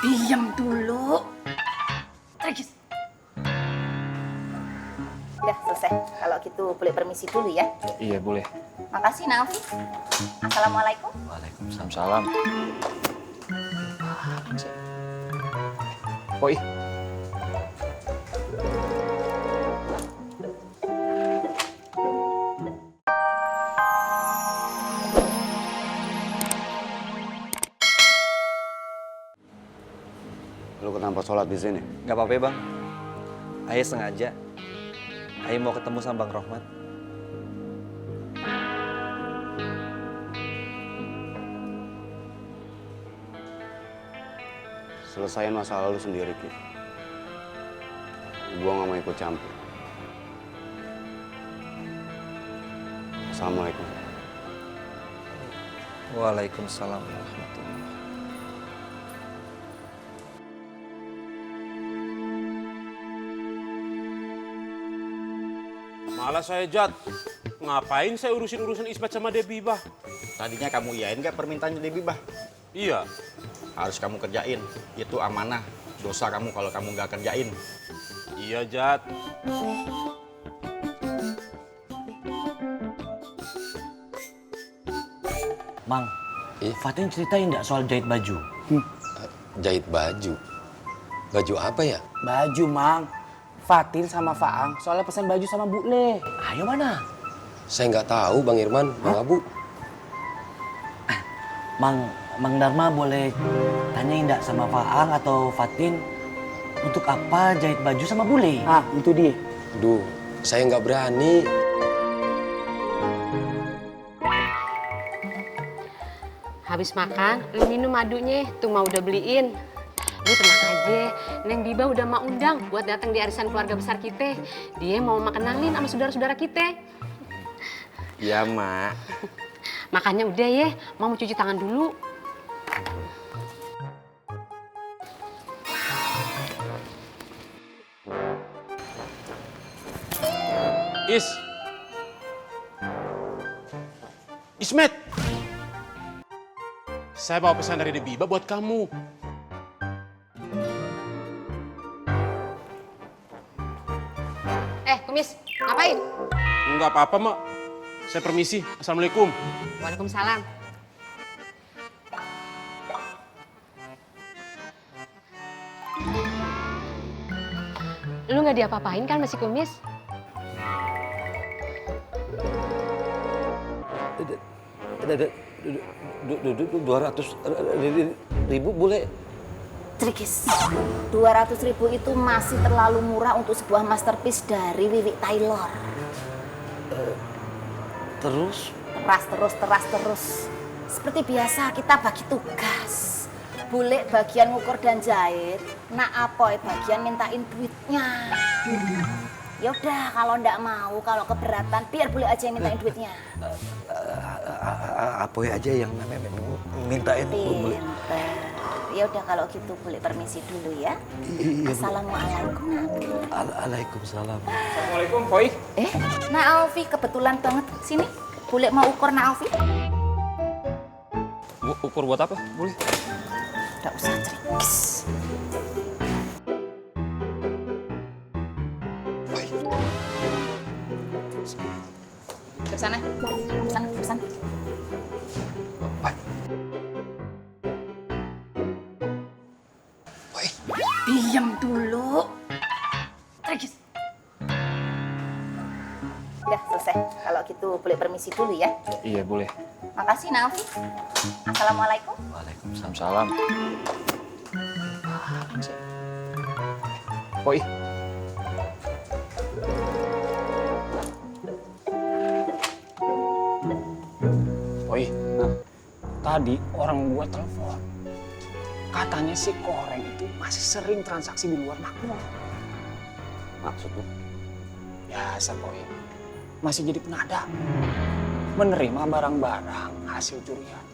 Diam dulu. Trigis. Udah selesai. Kalau gitu boleh permisi dulu ya. Iya boleh. Makasih Naofi. Assalamualaikum. Waalaikumsalam. Salam. Poi. Lu kenapa sholat di sini? Gak apa-apa ya, Bang. Ayah sengaja. Ayah mau ketemu sama Bang Rohmat. Selesain masalah lu sendiri, Ki. Gua nggak mau ikut campur. Assalamualaikum. Waalaikumsalam warahmatullahi. Malah saya Jat. Ngapain saya urusin Ismet sama Debibah? Tadinya kamu iyain nggak permintaannya Debibah? Iya. Harus kamu kerjain. Itu amanah. Dosa kamu kalau kamu nggak kerjain. Iya Jat. Mang, Fatin ceritain nggak soal jahit baju? Jahit baju? Baju apa ya? Baju, Mang. Fatin sama Faang soalnya pesan baju sama Bu Le. Ayo mana? Saya nggak tahu, Bang Irman, Bang Abu. Mang Dharma boleh tanyain nggak sama Faang atau Fatin untuk apa jahit baju sama Bu Le? Ah, itu dia. Duh, saya nggak berani. Habis makan, lu minum madunya, tuh mau udah beliin. Lu tenang aja, Neng Biba udah mau undang buat datang di arisan keluarga besar kita. Dia mau kenalin sama saudara-saudara kita. Iya, Mak. Makannya udah ya, mau cuci tangan dulu. Ismet. Saya bawa pesan dari Debibah buat kamu. Kumis, ngapain? Enggak apa-apa, Mak. Saya permisi. Assalamualaikum. Waalaikumsalam. Lu nggak diapa-apain kan masih Kumis? Ribu boleh? Trigis. 200.000 itu masih terlalu murah untuk sebuah masterpiece dari Wiwi Taylor. Terus? Terus. Seperti biasa kita bagi tugas. Bule bagian ngukur dan jahit, nak Apoy bagian mintain duitnya. Ya udah, kalau ndak mau, kalau keberatan, biar Bule aja yang mintain duitnya. Apoy aja yang mintain Bule. Ya udah kalau gitu Bule permisi dulu ya. Assalamualaikum. Waalaikumsalam. Assalamualaikum, Poi. Nak Alfi kebetulan banget sini. Bule mau ukur Nak Alfi? Ukur buat apa? Boleh. Nggak usah Trigis. Kesana. Diam dulu. Trigis. Udah selesai. Kalau gitu boleh permisi dulu ya. Iya boleh. Makasih Naofi. Assalamualaikum. Waalaikumsalam. Salam. Poi. Poi. Tadi orang gua telepon. Katanya si Koreng itu masih sering transaksi di luar makmur. Maksud lu? Biasa, Poi. Masih jadi penada. Menerima barang-barang hasil curian.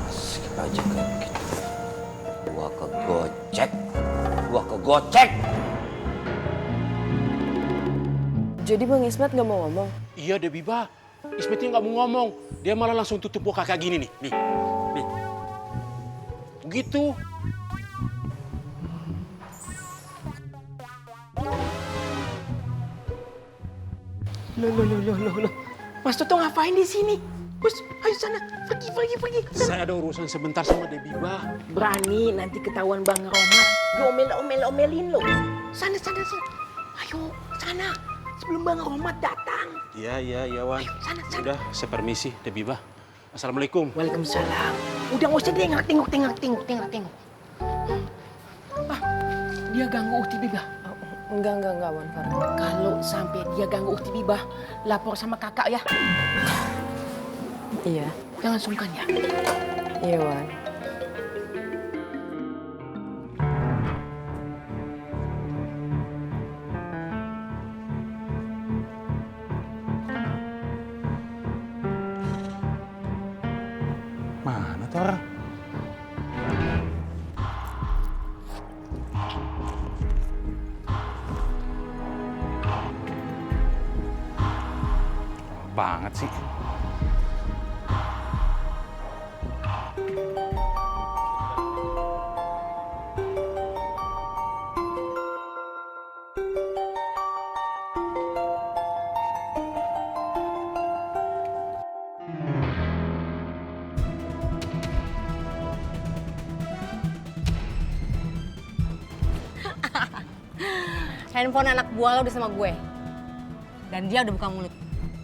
Skip aja kayak gitu. Gua kegocek. Jadi Bang Ismet nggak mau ngomong? Iya Debibah. Ismetnya nggak mau ngomong. Dia malah langsung tutup muka kayak gini nih. Nih. begitu. Loh. Mas Toto ngapain di sini? Bos, ayo sana. Pergi. Saya ada urusan sebentar sama Debbie, Bah. Berani nanti ketahuan Bang Romat. Diomel-omelin lo. Sana. Ayo, sana. Sebelum Bang Romat datang. Iya, Wan. Sana. Udah, saya permisi, Debbie, Bah. Assalamualaikum. Waalaikumsalam. Udah nggak usah tengok. Ah, dia ganggu Ukti Bibah. Enggak, Wan Farhan. Kalau sampai dia ganggu Ukti Bibah, lapor sama kakak ya. Iya. Jangan sungkan ya. Iya, Wan. Mana tuh orang? Banget sih. Handphone anak buah lo udah sama gue. Dan dia udah buka mulut.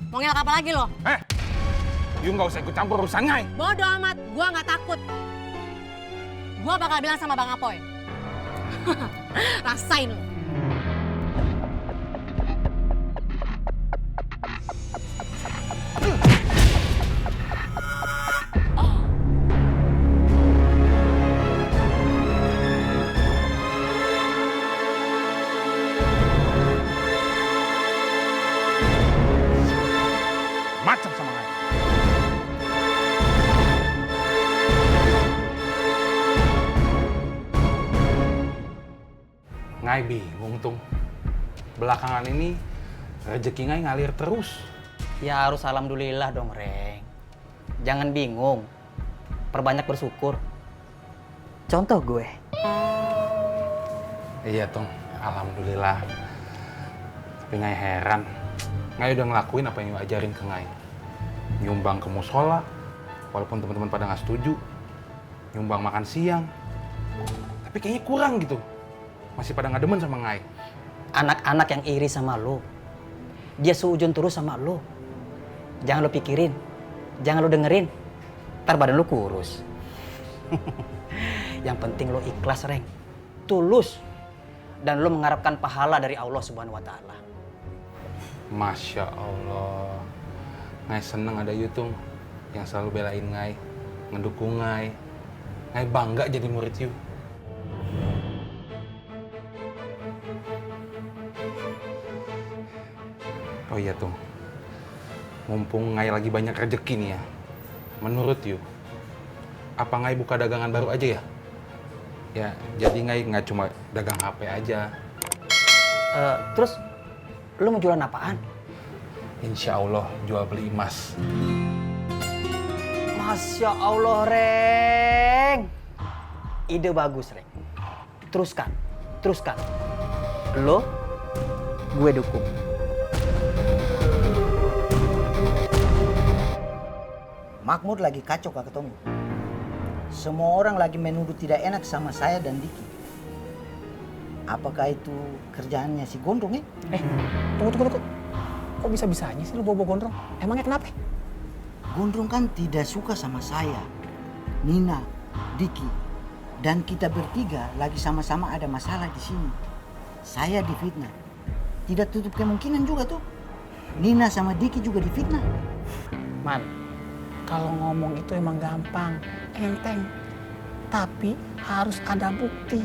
Mau ngelak apa lagi lo? You nggak usah ikut campur urusan Ngai. Bodoh amat, gue nggak takut. Gue bakal bilang sama Bang Apoy. Rasain lo. Macam sama Ngai. Ngai bingung tuh. Belakangan ini rezeki Ngai ngalir terus. Ya harus alhamdulillah dong, Reng. Jangan bingung. Perbanyak bersyukur. Contoh gue. Iya, Tong. Alhamdulillah. Tapi Ngai heran. Ngai udah ngelakuin apa yang Yu ajarin ke Ngai. Nyumbang ke musola, walaupun teman-teman pada nggak setuju. Nyumbang makan siang. Tapi kayaknya kurang gitu. Masih pada nggak demen sama Ngai. Anak-anak yang iri sama lo. Dia seujun terus sama lo. Jangan lo pikirin. Jangan lo dengerin. Ntar badan lo kurus. Yang penting lo ikhlas, Reng. Tulus. Dan lo mengharapkan pahala dari Allah Subhanahu wa Ta'ala. Masya Allah. Ngai seneng ada Yu Tung yang selalu belain Ngai, ngedukung Ngai. Ngai bangga jadi murid Yu. Oh iya Tung, mumpung Ngai lagi banyak rezeki nih ya. Menurut Yu, apa Ngai buka dagangan baru aja ya? Ya, jadi Ngai nggak cuma dagang HP aja. Terus lo mau jualan apaan? Insya Allah jual beli emas. Masya Allah, Reng. Ide bagus, Reng. Teruskan. Lo, gue dukung. Makmur lagi kacau Kak Tommy. Semua orang lagi menuduh tidak enak sama saya dan Diki. Apakah itu kerjaannya si Gondrong ya? Tunggu. Kok bisa-bisanya sih lu bawa Gondrong? Emangnya kenapa? Gondrong kan tidak suka sama saya, Nina, Diki, dan kita bertiga lagi sama-sama ada masalah di sini. Saya difitnah. Tidak tutup kemungkinan juga tuh. Nina sama Diki juga difitnah. Man, kalau ngomong itu emang gampang, enteng. Tapi harus ada bukti.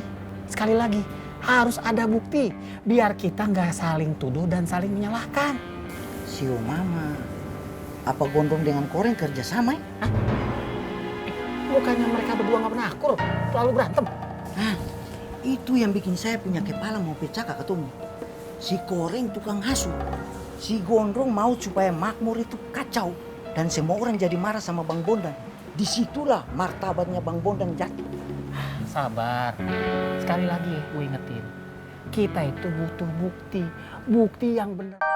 Sekali lagi, harus ada bukti. Biar kita nggak saling tuduh dan saling menyalahkan. Sio Mama, apa Gondrong dengan Koreng kerja sama ya? Bukannya mereka berdua nggak pernah akur, selalu berantem. Nah, itu yang bikin saya punya kepala mau pecah Kak Tommy. Si Koreng tukang hasut. Si Gondrong mau supaya Makmur itu kacau. Dan semua orang jadi marah sama Bang Bondan. Disitulah martabatnya Bang Bondan jatuh. Sabar. Sekali lagi gue ingetin. Kita itu butuh bukti. Bukti yang benar.